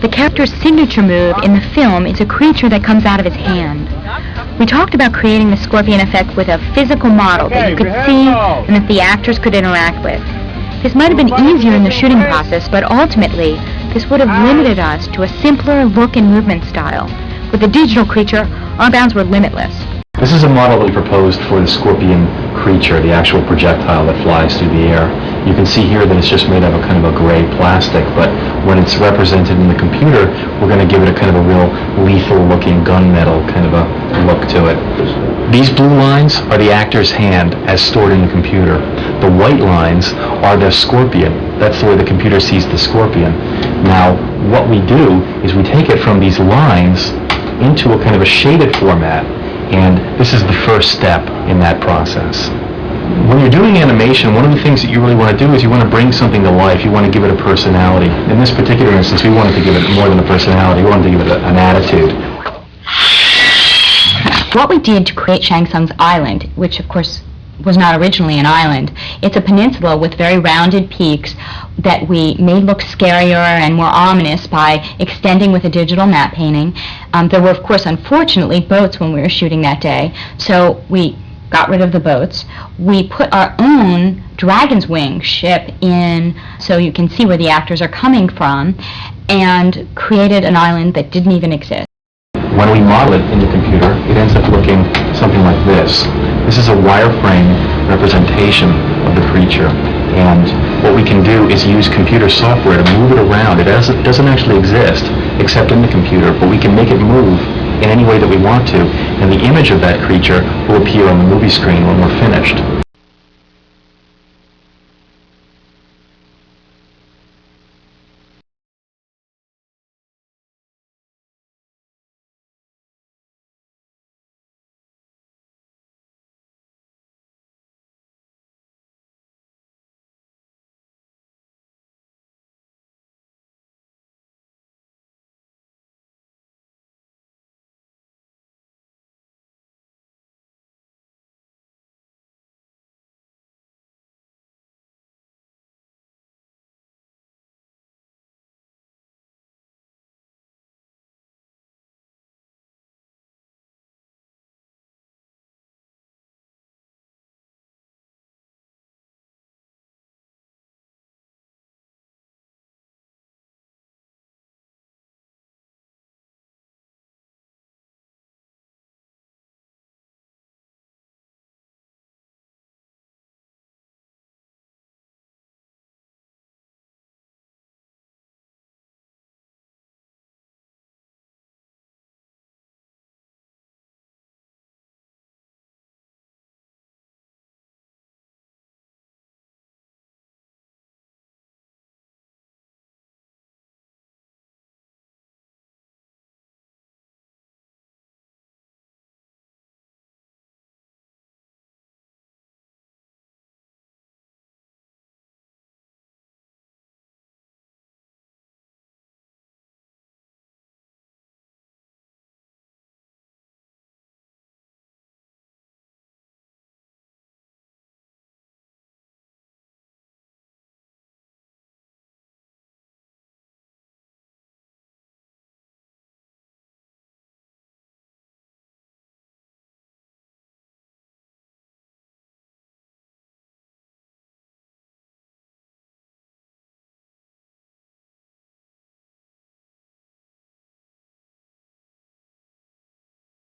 The character's signature move in the film is a creature that comes out of his hand. We talked about creating the scorpion effect with a physical model that you could see and that the actors could interact with. This might have been easier in the shooting process, but ultimately, this would have limited us to a simpler look and movement style. With the digital creature, our bounds were limitless. This is a model that we proposed for the scorpion creature, the actual projectile that flies through the air. You can see here that it's just made of a kind of a gray plastic, but when it's represented in the computer, we're going to give it a kind of a real lethal-looking gunmetal kind of a look to it. These blue lines are the actor's hand as stored in the computer. The white lines are the scorpion. That's the way the computer sees the scorpion. Now, what we do is we take it from these lines into a kind of a shaded format, and this is the first step in that process. When you're doing animation, one of the things that you really want to do is you want to bring something to life. You want to give it a personality. In this particular instance, we wanted to give it more than a personality. We wanted to give it an attitude. What we did to create Shang Tsung's island, which of course was not originally an island, it's a peninsula with very rounded peaks that we made look scarier and more ominous by extending with a digital matte painting. There were, of course, unfortunately, boats when we were shooting that day, so we got rid of the boats. We put our own dragon's wing ship in so you can see where the actors are coming from, and created an island that didn't even exist. When we model it in the computer, it ends up looking something like this. This is a wireframe representation of the creature, and what we can do is use computer software to move it around. It doesn't actually exist except in the computer, but we can make it move in any way that we want to, and the image of that creature will appear on the movie screen when we're finished.